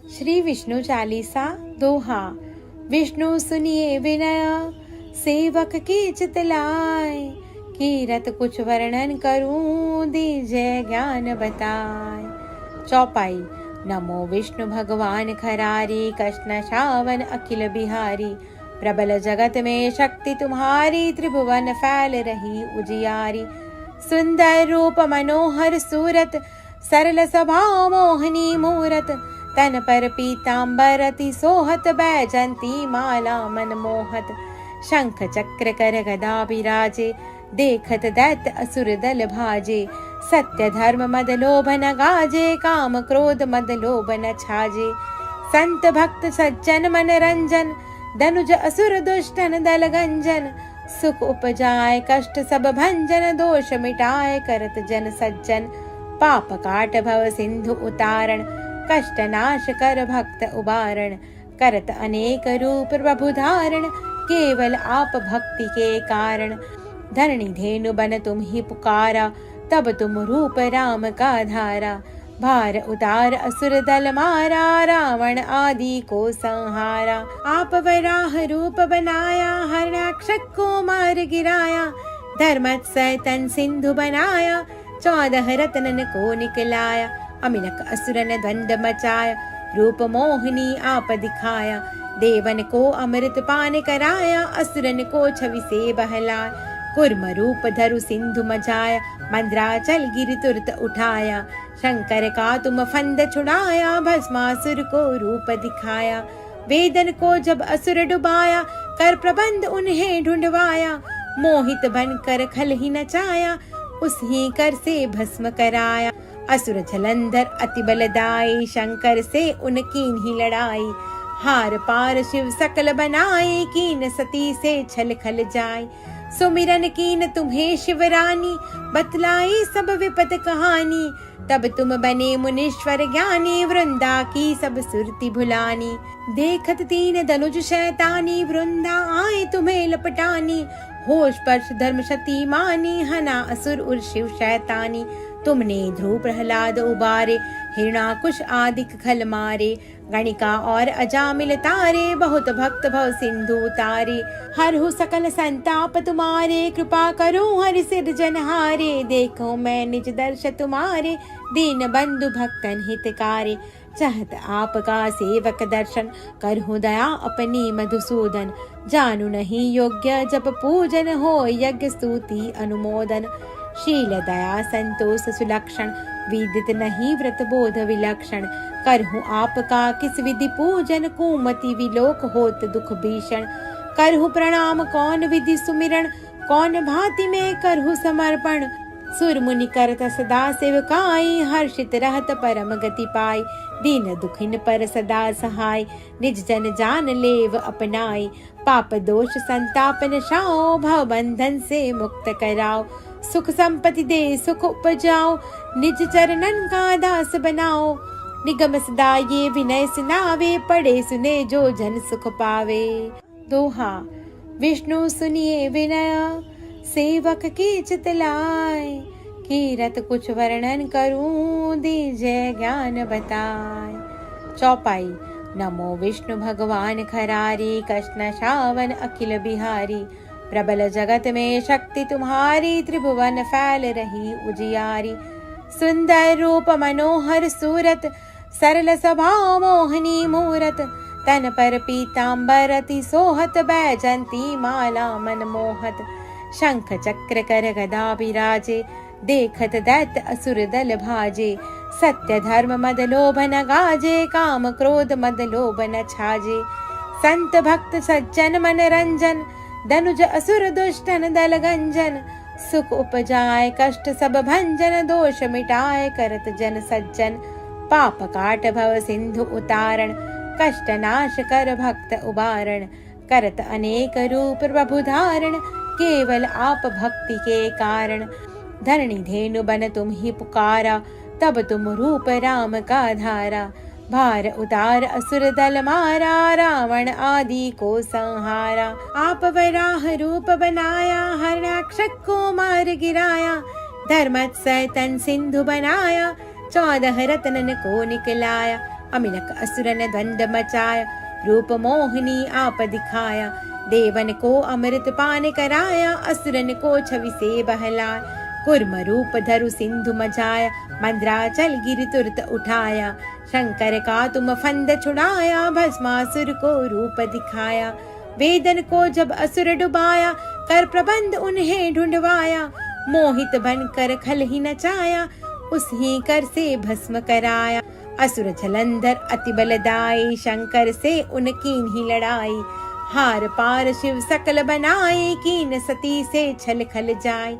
श्री विष्णु चालीसा दोहा। विष्णु सुनिए विनय सेवक की चितलाय, कीरत कुछ वर्णन करूं दीजय ज्ञान बताए। चौपाई। नमो विष्णु भगवान खरारी, कृष्ण शावन अखिल बिहारी। प्रबल जगत में शक्ति तुम्हारी, त्रिभुवन फैल रही उजियारी। सुंदर रूप मनोहर सूरत, सरल स्वभाव मोहनी मूरत। तन पर पीतांबर अति सोहत, बैजंती माला मन मोहत। शंख चक्र कर गदा बिराजे, देखत दैत्य असुर दल भाजे। सत्य धर्म मद लोभ न गाजे, काम क्रोध मद लोभ न छाजे। संत भक्त सज्जन मन रंजन, धनुज असुर दुष्टन दल गंजन। सुख उपजाए कष्ट सब भंजन, दोष मिटाए करत जन सज्जन। पाप काट भव सिंधु उतारण, कष्ट नाश कर भक्त उबारण। करत अनेक रूप प्रभु धारण, केवल आप भक्ति के कारण। धरणी धेनु बन तुम ही पुकारा, तब तुम रूप राम का धारा। भार उतार असुर दल मारा, रावण आदि को संहारा। आप वराह रूप बनाया, हरणाक्षक को मार गिराया। धर्मत्सय तन सिंधु बनाया, 14 रत्नन को निकलाया। अमिनक असुरन द्वंद मचाया, रूप मोहिनी आप दिखाया। देवन को अमृत पान कराया, असुरन को छवि से बहलाया। कुर्म रूप धरु सिंधु मचाया, मंद्राचल गिरि तुरत उठाया। शंकर का तुम फंद छुड़ाया, भस्मासुर को रूप दिखाया। वेदन को जब असुर डुबाया, कर प्रबंध उन्हें ढूंढवाया। मोहित बनकर खल ही नचाया, उसी कर से भस्म कराया। असुर जलंधर अति बलदाई, शंकर से उनकीन ही लड़ाई। हार पार शिव सकल बनाए, कीन सती से छल खल जाए। सुमिरन कीन तुम्हें शिवरानी, बतलाई सब विपत कहानी। तब तुम बने मुनीश्वर ज्ञानी, वृंदा की सब सुरति भुलानी। देखत तीन धनुज शैतानी, वृंदा आए तुम्हें लपटानी। होश पर्श धर्म शती मानी, हना असुर उर शिव शैतानी। तुमने ध्रुव प्रहलाद उबारे, हिरणाकुश आदि खल मारे। गणिका और अजामिल तारे, बहुत भक्त भव सिंधु तारे। हरहु सकल संताप तुम्हारे, कृपा करो हरि सिरजनहारे। देखो मैं निज दर्श तुम्हारे, दीन बंधु भक्तन हितकारे। चाहत आपका सेवक दर्शन, करहु दया अपनी मधुसूदन। जानू नहीं योग्य जप पूजन, हो यज्ञ स्तुति अनुमोदन। शील दया संतोष सुलक्षण, विदित नहीं व्रत बोध विलक्षण। करहु आपका किस विधि पूजन, कुमति विलोक होत दुख भीषण। करहु प्रणाम कौन विधि सुमिरन, कौन भांति में करहु समर्पण। सुर मुनि करत सदा सेवकाई, हर्षित रहत परम गति पाई। दीन दुखिन पर सदा सहाय, निज जन जान लेव अपनाई। पाप दोष संताप नशाओ, भव बंधन से मुक्त कराओ। सुख संपत्ति दे सुख उपजाओ, निज चरणन का दास बनाओ। निगम सदा ये विनय सुनावे, पढ़े सुने जो जन सुख पावे। दोहा। विष्णु सुनिए विनय सेवक की चितलाय, कीरत कुछ वर्णन करूं दीजय ज्ञान बताए। चौपाई। नमो विष्णु भगवान खरारी, कृष्ण शावन अखिल बिहारी। प्रबल जगत में शक्ति तुम्हारी, त्रिभुवन फैल रही उजियारी। सुंदर रूप मनोहर सूरत, सरल स्वभाव मोहनी मूरत। तन पर पीतांबर अति सोहत, बैजंती माला मन मोहत। शंख चक्र कर गदा बिराजे, देखत दैत्य असुर दल भाजे। सत्य धर्म मद लोभ न गाजे, काम क्रोध मद लोभ न छाजे। संत भक्त सज्जन मन रंजन, धनुज असुर दुष्टन दल गंजन। सुख उपजाए कष्ट सब भंजन, दोष मिटाए करत जन सज्जन। पाप काट भव सिंधु उतारण, कष्ट नाश कर भक्त उबारण। करत अनेक रूप प्रभु धारण, केवल आप भक्ति के कारण। धरणी धेनु बन तुम ही पुकारा, तब तुम रूप राम का धारा। भार उतार असुर दल मारा, रावण आदि को संहारा। आप वराह रूप बनाया, हरणाक्षक को मार गिराया। धर्मत्सय तन सिंधु बनाया, 14 रत्नन को निकलाया। अमिनक असुर ने द्वंद मचाया, रूप मोहिनी आप दिखाया। देवन को अमृत पान कराया, असुरन को छवि से बहलाया। कुर्म रूप धरु सिंधु मचाया, मंद्राचल गिरि तुरत उठाया। शंकर का तुम फंद छुड़ाया, भस्मासुर को रूप दिखाया। वेदन को जब असुर डुबाया, कर प्रबंध उन्हें ढूंढवाया। मोहित बनकर खल ही नचाया, उसी कर से भस्म कराया। असुर जलंधर अति बलदाई, शंकर से उनकीन ही लड़ाई। हार पार शिव सकल बनाए, कीन सती से छल खल जाए।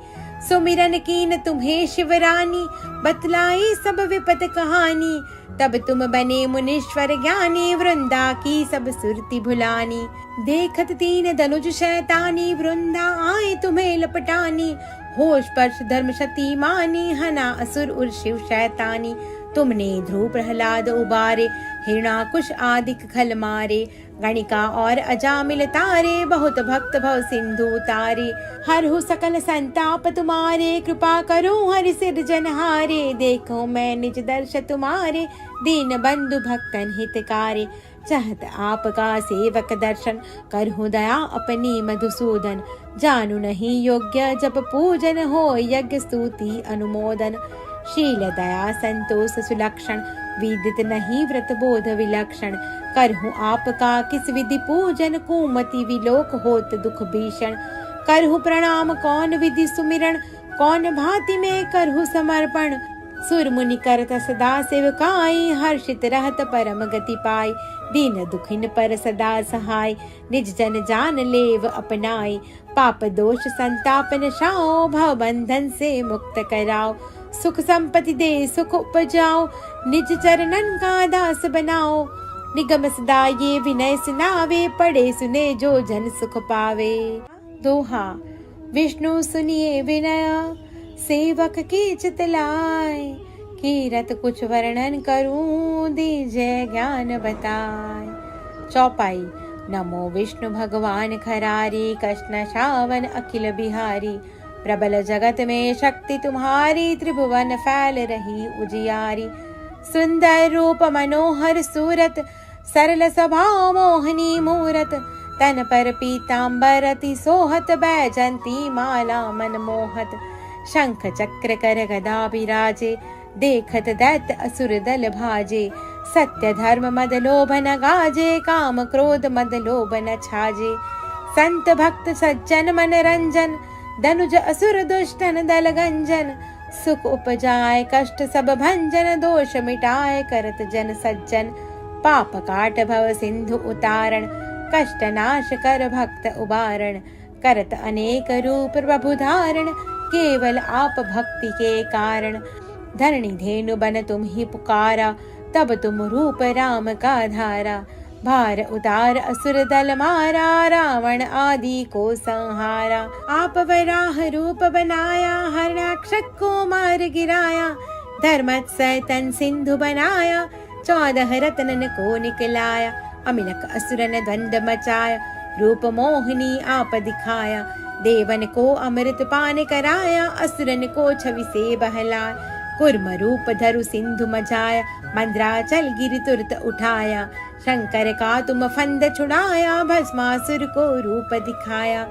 सुमिरन कीन तुम्हें शिवरानी, बतलाई सब विपत कहानी। तब तुम बने मुनीश्वर ज्ञानी, वृंदा की सब सुरति भुलानी। देखत तीन धनुज शैतानी, वृंदा आए तुम्हें लपटानी। होश पर्श धर्म शती मानी, हना असुर उर शिव शैतानी। तुमने ध्रुव प्रहलाद उबारे, हिरणाकुश आदि खल मारे। गणिका और अजामिल तारे, बहुत भक्त भव सिंधु तारे। हरहु सकल संताप तुम्हारे, कृपा करो हरि सिरजनहारे। देखो मैं निज दर्श तुम्हारे, दीन बंधु भक्तन हितकारे। चाहत आपका सेवक दर्शन, करहु दया अपनी मधुसूदन। जानू नहीं योग्य जब पूजन, हो यज्ञ स्तुति अनुमोदन। शील दया संतोष सुलक्षण, विदित नहीं व्रत बोध विलक्षण। करहु आपका किस विधि पूजन, कुमति विलोक होत दुख भीषण। करहु प्रणाम कौन विधि सुमिरन, कौन भांति में करहु समर्पण। सुर मुनि करत सदा सेवकाई, हर्षित रहत परम गति पाई। दीन दुखिन पर सदा सहाय, निज जन जान लेव अपनाई। पाप दोष संताप नशाओ, भव बंधन से मुक्त कराओ। सुख संपत्ति दे सुख उपजाओ, निज चरणन का दास बनाओ। निगम सदा ये विनय सुनावे, पढ़े सुने जो जन सुख पावे। दोहा। विष्णु सुनिए विनय, सेवक की चितलाय। कीरत कुछ वर्णन करूं, दीजय ज्ञान बताए। चौपाई। नमो विष्णु भगवान खरारी, कृष्ण श्रावण अखिल बिहारी। प्रबल जगत में शक्ति तुम्हारी, त्रिभुवन फैल रही उजियारी। सुंदर रूप मनोहर सूरत, सरल स्वभाव मोहनी मूरत। तन पर पीतांबर अति सोहत, बैजंती माला मन मोहत। शंख चक्र कर गदा विराजे, देखत दैत्य असुर दल भाजे। सत्य धर्म मद लोभ न गाजे, काम क्रोध मद लोभ न छाजे। संत भक्त सज्जन मन रंजन, धनुज असुर दुष्टन दल गंजन। सुख उपजाए कष्ट सब भंजन, दोष मिटाए करत जन सज्जन। पाप काट भव सिंधु उतारण, कष्ट नाश कर भक्त उबारण। करत अनेक रूप प्रभु धारण, केवल आप भक्ति के कारण। धरणी धेनु बन तुम ही पुकारा, तब तुम रूप राम का धारा। भार उतार असुर दल मारा, रावण आदि को संहारा। आप वराह रूप बनाया, हरणाक्षक को मार गिराया। धर्मत सैतन सिंधु बनाया, 14 रत्नन को निकलाया। अमिनक असुर ने द्वंद मचाया, रूप मोहिनी आप दिखाया। देवन को अमृत पान कराया, असुरन को छवि से बहलाया। कुर्म रूप धरु सिंधु मचाया, मंद्राचल गिरि तुरत उठाया। शंकर का तुम फंद छुड़ाया, भस्मासुर को रूप दिखाया।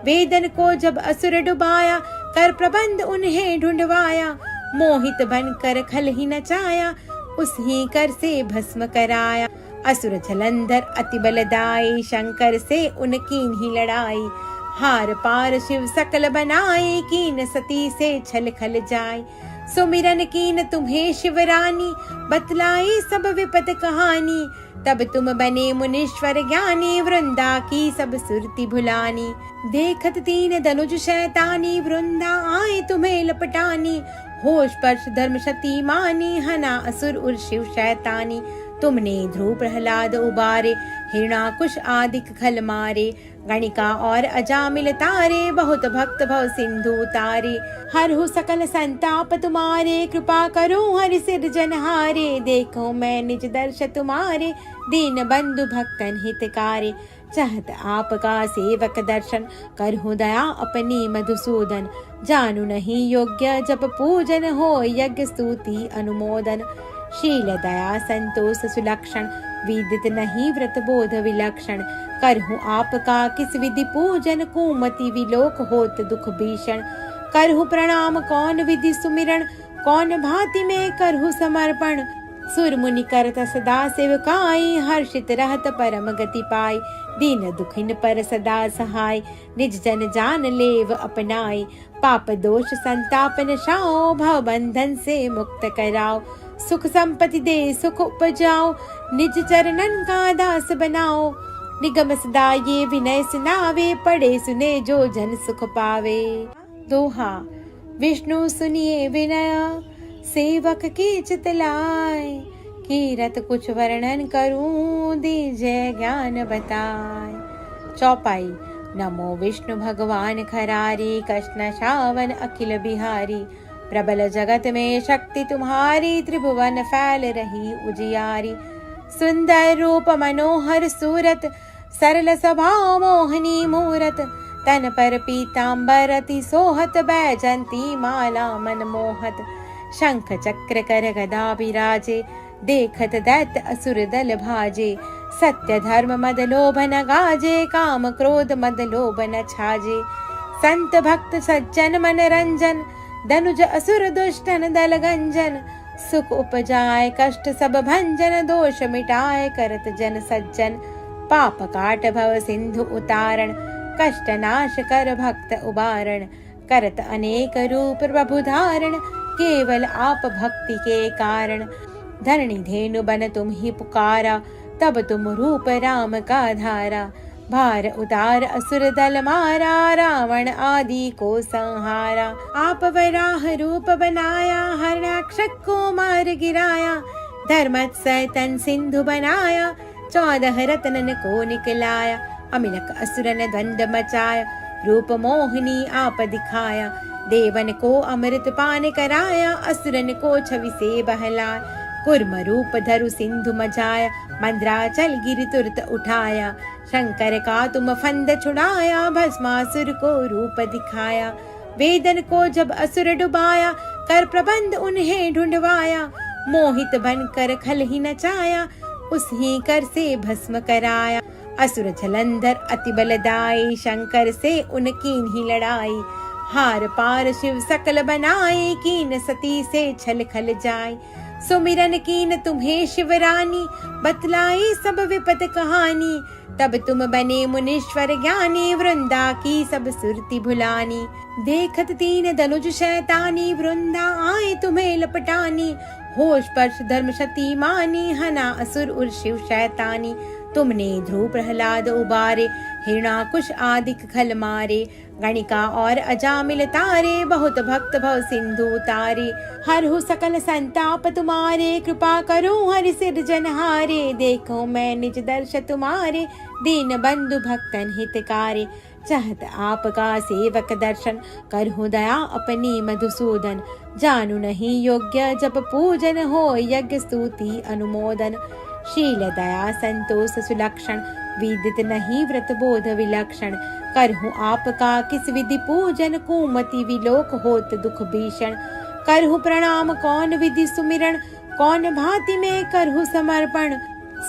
वेदन को जब असुर डुबाया, कर प्रबंध उन्हें ढूंढवाया। मोहित बनकर खल ही नचाया, उसी कर से भस्म कराया। असुर जलंधर अति बलदाई, शंकर से उनकीन ही लड़ाई। हार पार शिव सकल बनाए, कीन सती से छल खल जाए। सुमिरन कीन तुम्हें शिवरानी, बतलाई सब विपत कहानी। तब तुम बने मुनीश्वर ज्ञानी, वृंदा की सब सुरति भुलानी। देखत तीन धनुज शैतानी, वृंदा आए तुम्हें लपटानी। होश पर्श धर्म शती मानी, हना असुर उर शिव शैतानी। तुमने ध्रुव प्रहलाद उबारे, हिरणाकुश आदि खल मारे। गणिका और अजामिल तारे, बहुत भक्त भव सिंधु तारे। हरहु सकल संताप तुम्हारे, कृपा करो हरि सिरजनहारे। देखो मैं निज दर्श तुम्हारे, दीन बंधु भक्तन हितकारे। चाहत आपका सेवक दर्शन, करहु दया अपनी मधुसूदन। जानू नहीं योग्य जब पूजन, हो यज्ञ स्तुति अनुमोदन। शील दया संतोष सुलक्षण, विदित नहीं व्रत बोध विलक्षण। करहु आपका किस विधि पूजन, कुमति विलोक होत दुख भीषण। करहु प्रणाम कौन विधि सुमिरन, कौन भांति में करहु समर्पण। सुर मुनि करत सदा सेवकाई, हर्षित रहत परम गति पाई। दीन दुखिन पर सदा सहाय, निज जन जान लेव अपनाई। पाप दोष संताप नशाओ, भव बंधन से मुक्त कराओ। सुख संपत्ति दे सुख उपजाओ, निज चरणन का दास बनाओ। निगम सदा ये विनय सुनावे, पढ़े सुने जो जन सुख पावे। दोहा। विष्णु सुनिए विनय, सेवक की चित लाय। कीरत कुछ वर्णन करूं, दीजय ज्ञान बताए। चौपाई। नमो विष्णु भगवान खरारी, कृष्ण श्रावण अखिल बिहारी। प्रबल जगत में शक्ति तुम्हारी, त्रिभुवन फैल रही उजियारी। सुंदर रूप मनोहर सूरत, सरल स्वभाव मोहनी मूरत। तन पर पीतांबर अति सोहत, बैजंती माला मन मोहत। शंख चक्र कर गदा विराजे, देखत दैत्य असुर दल भाजे। सत्य धर्म मद लोभ न गाजे, काम क्रोध मद लोभ न छाजे। संत भक्त सज्जन मन रंजन, धनुज असुर दुष्टन दल गंजन। सुख उपजाए कष्ट सब भंजन, दोष मिटाए करत जन सज्जन। पाप काट भव सिंधु उतारण, कष्ट नाश कर भक्त उबारण। करत अनेक रूप प्रभु धारण, केवल आप भक्ति के कारण। धरणी धेनु बन तुम ही पुकारा, तब तुम रूप राम का धारा। भार उतार असुर दल मारा, रावण आदि को संहारा। आप वराह रूप बनाया, हरणाक्षक को मार गिराया। धर्मत सैतन सिंधु बनाया, 14 रत्नन को निकलाया। अमिलक असुरन द्वंद मचाया, रूप मोहिनी आप दिखाया। देवन को अमृत पान कराया, असुरन को छवि से बहलाया। कुर्म रूप धरु सिंधु मचाया, मंद्राचल गिरि तुरत उठाया। शंकर का तुम फंद छुड़ाया, भस्मासुर को रूप दिखाया। वेदन को जब असुर डुबाया, कर प्रबंध उन्हें ढूंढवाया। मोहित बनकर खल ही नचाया, उस ही कर से भस्म कराया। असुर जलंधर अति बलदाई, शंकर से उनकीन ही लड़ाई। हार पार शिव सकल बनाए, कीन सती से छल खल जाए। सुमिरन कीन तुम्हें शिवरानी, बतलाई सब विपत कहानी। तब तुम बने मुनीश्वर ज्ञानी, वृंदा की सब सुरति भुलानी। देखत तीन धनुज शैतानी, वृंदा आए तुम्हें लपटानी। होश स्पर्श धर्म शती मानी, हना असुर उर शिव शैतानी। तुमने ध्रुव प्रहलाद उबारे, हिरणाकुश आदिक खल मारे। गणिका और अजामिल तारे, बहुत भक्त भव सिंधु उतारे। हरहु सकल संताप तुम्हारे, कृपा करो हरि सिरजनहारे। देखो मैं निज दर्श तुम्हारे, दीन बंधु भक्तन हितकारे। चाहत आपका सेवक दर्शन, करहु दया अपनी मधुसूदन। जानू नहीं योग्य जप पूजन, हो यज्ञ स्तुति अनुमोदन। शील दया संतोष सुलक्षण, विदित नहीं व्रत बोध विलक्षण। करहु आपका किस विधि पूजन, कुमति विलोक होत दुख भीषण। करहु प्रणाम कौन विधि सुमिरन, कौन भांति में करहु समर्पण।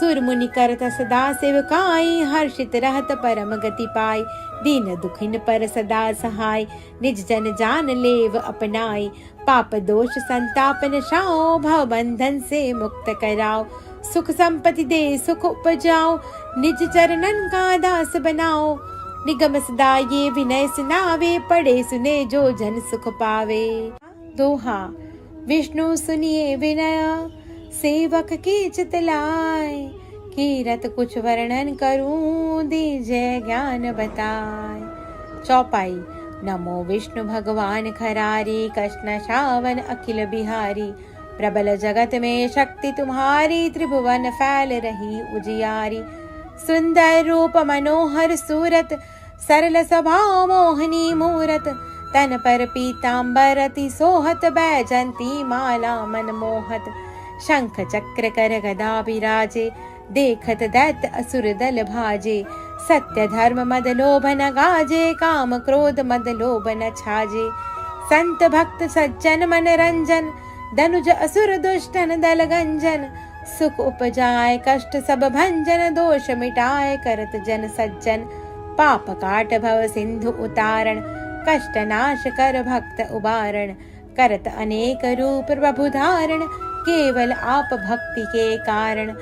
सुर मुनि करत सदा सेवकाई, हर्षित रहत परम गति पाई। दीन दुखिन पर सदा सहाय, निज जन जान लेव अपनाई। पाप दोष संताप नशाओ, भव बंधन से मुक्त कराओ। सुख संपत्ति दे सुख उपजाओ, निज चरणन का दास बनाओ। निगम सदा ये विनय सुनावे, पढ़े सुने जो जन सुख पावे। दोहा। विष्णु सुनिए विनय, सेवक की चित लाय। कीरत कुछ वर्णन करूं, दीजय ज्ञान बताए। चौपाई। नमो विष्णु भगवान खरारी, कृष्ण श्रावण अखिल बिहारी। प्रबल जगत में शक्ति तुम्हारी, त्रिभुवन फैल रही उजियारी। सुंदर रूप मनोहर सूरत, सरल स्वभाव मोहनी मूरत। तन पर पीतांबर अति सोहत, बैजंती माला मन मोहत। शंख चक्र कर गदा विराजे, देखत दैत्य असुर दल भाजे। सत्य धर्म मद लोभ न गाजे, काम क्रोध मद लोभ न छाजे। संत भक्त सज्जन मन रंजन, धनुज असुर दुष्टन दल गंजन, सुख उपजाए कष्ट सब भंजन, दोष मिटाए करत जन सज्जन, पाप काट भव सिंधु उतारण, कष्ट नाश कर भक्त उबारण, करत अनेक रूप प्रभु धारण, केवल आप भक्ति के कारण,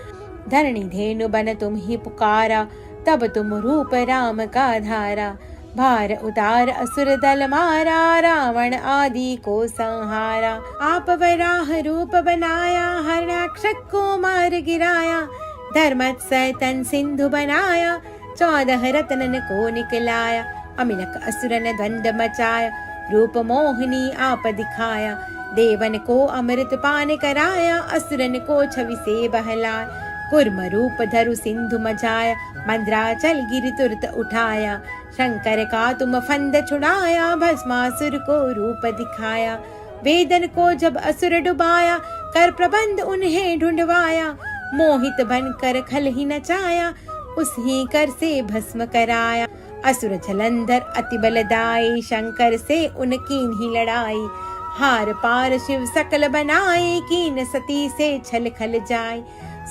धरणी धेनु बन तुम ही पुकारा, तब तुम रूप राम का धारा, भार उतार असुर दल मारा, रावण आदि को संहारा, आप वराह रूप बनाया, हरणाक्षक को मार गिराया, धर्मत्सय तन सिंधु बनाया, 14 रत्नन को निकलाया, अमिनक असुरन द्वंद मचाया, रूप मोहिनी आप दिखाया, देवन को अमृत पान कराया, असुरन को छवि से बहलाया, कुर्म रूप धरु सिंधु मचाया, मंद्राचल गिरि तुरत उठाया, शंकर का तुम फंद छुड़ाया, भस्मासुर को रूप दिखाया, वेदन को जब असुर डुबाया, कर प्रबंध उन्हें ढूंढवाया, मोहित बनकर खल ही नचाया, उसी कर से भस्म कराया, असुर जलंधर अति बलदाई, शंकर से उनकी ही लड़ाई, हार पार शिव सकल बनाए, कीन सती से छल खल जाए,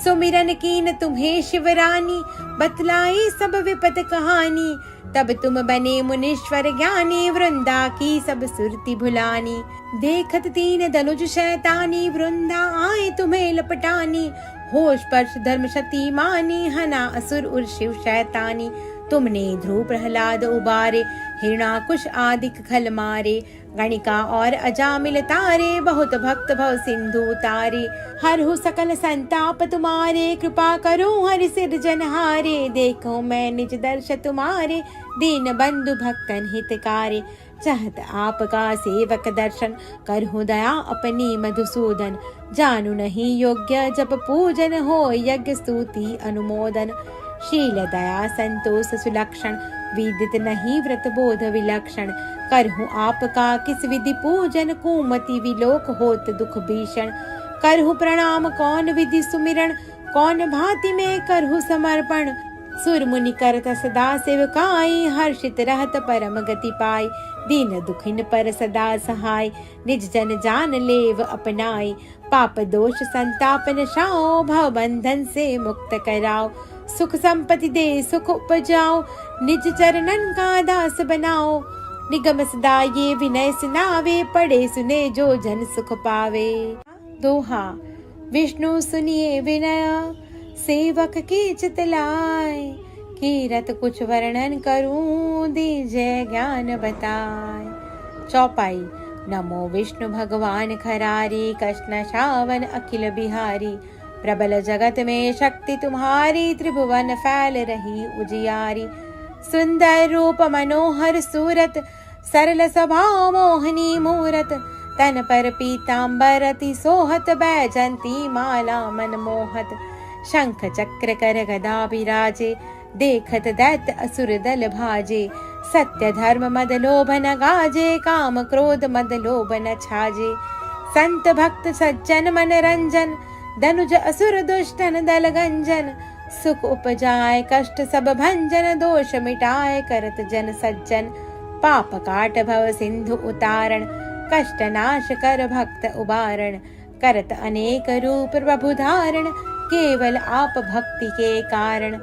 सुमिरन कीन तुम्हें शिवरानी, बतलाई सब विपत कहानी, तब तुम बने मुनीश्वर ज्ञानी, वृंदा की सब सुरति भुलानी, देखत तीन धनुज शैतानी, वृंदा आए तुम्हें लपटानी, होश पर्श धर्म शती मानी, हना असुर उर शिव शैतानी, तुमने ध्रुव प्रहलाद उबारे, हिरणाकुश आदि खल मारे, गणिका और अजामिल तारे, बहुत भक्त भव सिंधु उतारे, हरहु सकल संताप तुम्हारे, कृपा करो हरि सिरजनहारे, देखो मैं निज दर्श तुम्हारे, दीन बंधु भक्तन हितकारे, चाहत आपका सेवक दर्शन, करहु दया अपनी मधुसूदन, जानू नहीं योग्य जप पूजन, हो यज्ञ स्तुति अनुमोदन, शील दया संतोष सुलक्षण, विदित नहीं व्रत बोध विलक्षण, करहु आपका किस विधि पूजन, कुमति विलोक होत दुख भीषण, करहु प्रणाम कौन विधि सुमिरन, कौन भांति में करहु समर्पण, सुर मुनि करत सदा सेवकाई, हर्षित रहत परम गति पाई, दीन दुखिन पर सदा सहाय, निज जन जान लेव अपनाई, पाप दोष संताप नशाओ, भव बंधन से मुक्त कराओ, सुख संपत्ति दे सुख उपजाओ, निज चरणन का दास बनाओ, निगम सदा ये विनय सुनावे, पढ़े सुने जो जन सुख पावे। दोहा। विष्णु सुनिए विनय, सेवक की चितलाय, कीरत कुछ वर्णन करूं, दीजय ज्ञान बताए। चौपाई। नमो विष्णु भगवान खरारी, कष्ट शावन अखिल बिहारी, प्रबल जगत में शक्ति तुम्हारी, त्रिभुवन फैल रही उजियारी, सुंदर रूप मनोहर सूरत, सरल स्वभाव मोहनी मूरत, तन पर पीतांबर अति सोहत, बैजंती माला मन मोहत, शंख चक्र कर गदा विराजे, देखत दैत्य असुर दल भाजे, सत्य धर्म मद लोभ न गाजे, काम क्रोध मद लोभ न छाजे, संत भक्त सज्जन मन रंजन, धनुज असुर दुष्टन दल गंजन, सुख उपजाए कष्ट सब भंजन, दोष मिटाए करत जन सज्जन, पाप काट भव सिंधु उतारण, कष्ट नाश कर भक्त उबारण, करत अनेक रूप प्रभु धारण, केवल आप भक्ति के कारण,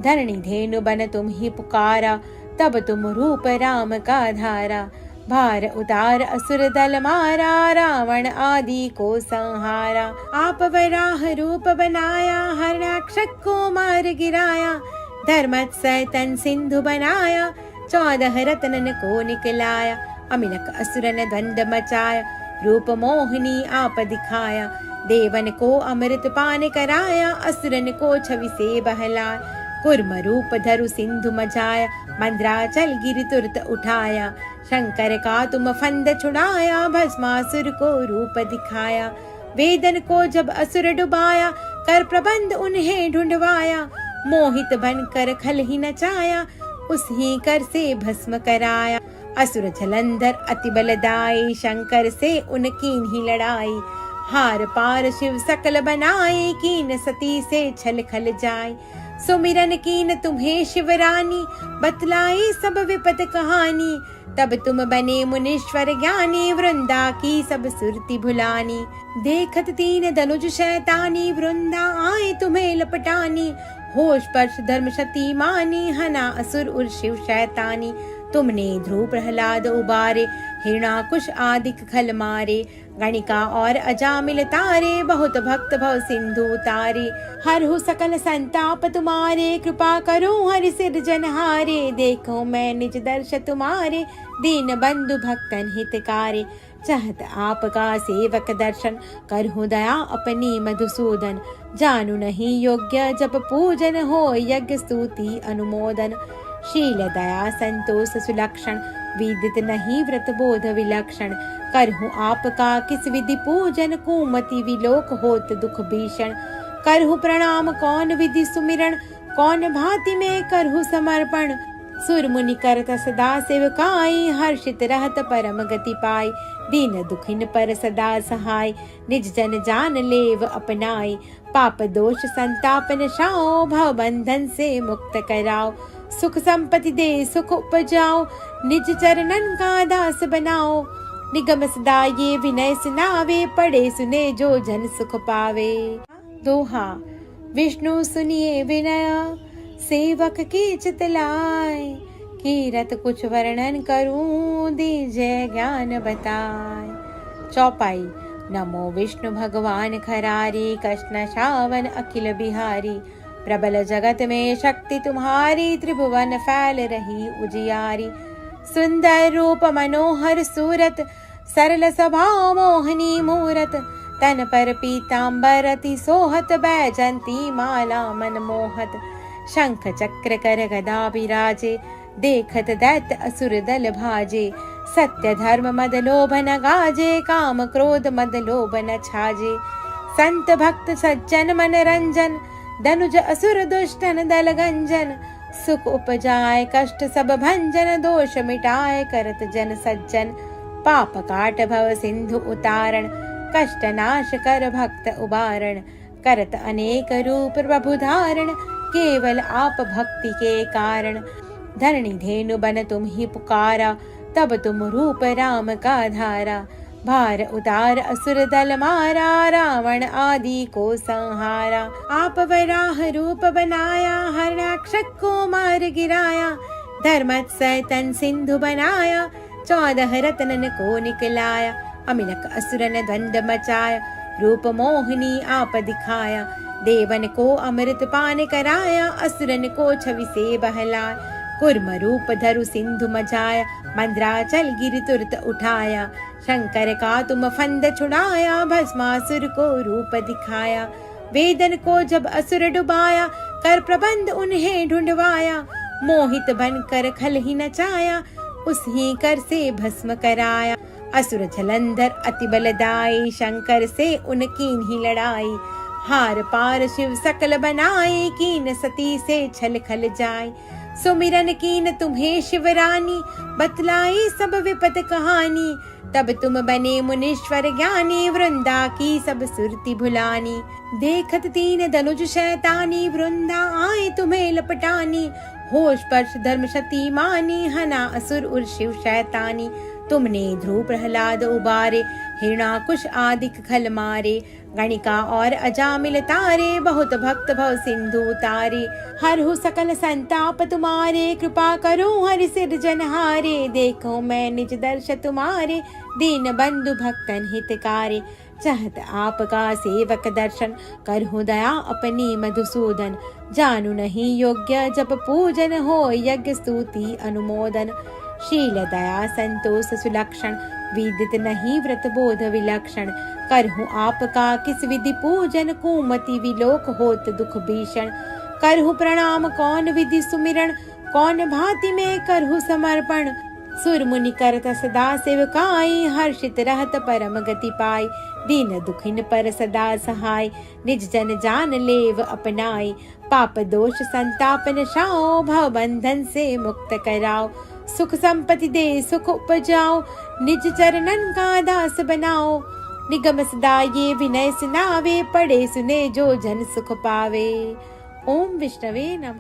धरणी धेनु बन तुम ही पुकारा, तब तुम रूप राम का धारा, भार उतार असुर दल मारा, रावण आदि को संहारा, आप वराह रूप बनाया, हरणाक्षक को मार गिराया, धर्मत्सय तन सिंधु बनाया, 14 रत्नन को निकलाया, अमिनक असुरन द्वंद मचाया, रूप मोहिनी आप दिखाया, देवन को अमृत पान कराया, असुरन को छवि से बहलाया, कुर्म रूप धरु सिंधु मचाया, मंद्राचल गिरि तुरत उठाया, शंकर का तुम फंद छुड़ाया, भस्मासुर को रूप दिखाया, वेदन को जब असुर डुबाया, कर प्रबंध उन्हें ढूंढवाया, मोहित बनकर खल ही नचाया, उसी कर से भस्म कराया, असुर जलंधर अति बलदाई, शंकर से उनकी ही लड़ाई, हार पार शिव सकल बनाए, कीन सती से छल खल जाए, सुमिरन कीन तुम्हें शिवरानी, बतलाई सब विपत कहानी, तब तुम बने मुनीश्वर ज्ञानी, वृंदा की सब सुरती भुलानी। देखत तीन धनुज शैतानी, वृंदा आए तुम्हें लपटानी। होश पर्श धर्म शती मानी, हना असुर उर शिव शैतानी। तुमने ध्रुव प्रहलाद उबारे, हिरणाकुश आदि खल मारे। गणिका और अजामिल तारे, बहुत भक्त भव सिंधु तारे। हरहु सकल संताप तुम्हारे, कृपा करो हरि सिरजनहारे। देखो मैं निज दर्श तुम्हारे, दीन बंधु भक्तन हितकारे। चाहत आपका सेवक दर्शन, करहु दया अपनी मधुसूदन। जानू नहीं योग्य जप पूजन, हो यज्ञ स्तुति अनुमोदन। शील दया संतोष सुलक्षण, विदित नहीं व्रत बोध विलक्षण। करहु आपका किस विधि पूजन, कुमति विलोक होत दुख भीषण। करहु प्रणाम कौन विधि सुमिरन, कौन भांति में करहु समर्पण। सुर मुनि करत सदा सेवकाई, हर्षित रहत परम गति पाई। दीन दुखिन पर सदा सहाय, निज जन जान लेव अपनाई। पाप दोष संताप नशाओ, भव बंधन से मुक्त कराओ। सुख संपत्ति दे सुख उपजाओ, निज चरणन का दास बनाओ। निगम सदा ये विनय सुनावे, पढ़े सुने जो जन सुख पावे। दोहा। विष्णु सुनिए विनय, सेवक की चितलाय। कीरत कुछ वर्णन करूं, दीजय ज्ञान बताए। चौपाई। नमो विष्णु भगवान खरारी, कृष्ण श्रावण अखिल बिहारी। प्रबल जगत में शक्ति तुम्हारी, त्रिभुवन फैल रही उजियारी। सुंदर रूप मनोहर सूरत, सरल स्वभाव मोहनी मूरत। तन पर पीतांबर अति सोहत, बैजंती माला मन मोहत। शंख चक्र कर गदा विराजे, देखत दैत्य असुर दल भाजे। सत्य धर्म मद लोभ न गाजे, काम क्रोध मद लोभ न छाजे। संत भक्त सज्जन मन रंजन, धनुज असुर दुष्टन दल गंजन। सुख उपजाए कष्ट सब भंजन, दोष मिटाए करत जन सज्जन। पाप काट भव सिंधु उतारण, कष्ट नाश कर भक्त उबारण। करत अनेक रूप प्रभु धारण, केवल आप भक्ति के कारण। धरणी धेनु बन तुम ही पुकारा, तब तुम रूप राम का धारा। भार उतार असुर दल मारा, रावण आदि को संहारा। आप वराह रूप बनाया, हरणाक्षक को मार गिराया। धर्मत सैतन सिंधु बनाया, 14 रत्नन को निकलाया। अमिलक असुरन द्वंद मचाया, रूप मोहिनी आप दिखाया। देवन को अमृत पान कराया, असुरन को छवि से बहलाया। कुर्म रूप धरु सिंधु मचाया, मंद्राचल गिरि तुरत उठाया। शंकर का तुम फंद छुड़ाया, भस्मासुर को रूप दिखाया। वेदन को जब असुर डुबाया, कर प्रबंध उन्हें ढूंढवाया। मोहित बनकर खल ही नचाया, उस ही कर से भस्म कराया। असुर जलंधर अति बलदाई, शंकर से उनकीन ही लड़ाई। हार पार शिव सकल बनाए, कीन सती से छल खल जाए। सुमिरन कीन तुम्हें शिवरानी, बतलाई सब विपत कहानी। तब तुम बने मुनीश्वर ज्ञानी, वृंदा की सब सुरती भुलानी। देखत तीन धनुज शैतानी, वृंदा आए तुम्हें लपटानी। होश पर्श धर्म शती मानी, हना असुर उर शिव शैतानी। तुमने ध्रुव प्रहलाद उबारे, हिरणाकुश आदि खल मारे। गणिका और अजामिल तारे, बहुत भक्त भव सिंधु तारे। हरहु सकल संताप तुम्हारे, कृपा करो हरि सिरजनहारे। देखो मैं निज दर्श तुम्हारे, दीन बंधु भक्तन हितकारे। चाहत आपका सेवक दर्शन, करहु दया अपनी मधुसूदन। जानू नहीं योग्य जप पूजन, हो यज्ञ स्तुति अनुमोदन। शील दया संतोष सुलक्षण, विदित नहीं व्रत बोध विलक्षण। करहु आपका किस विधि पूजन, कुमति विलोक होत दुख भीषण। करहु प्रणाम कौन विधि सुमिरन, कौन भांति में करहु समर्पण। सुर मुनि करत सदा सेवकाई, हर्षित रहत परम गति पाई। दीन दुखिन पर सदा सहाय, निज जन जान लेव अपनाई। पाप दोष संताप नशाओ, भव बंधन से मुक्त कराओ। सुख संपत्ति दे सुख उपजाओ, निज चरणन का दास बनाओ। निगम सदा ये विनय सुनावे, पढ़े सुने जो जन सुख पावे। ओम विष्णवे नमः।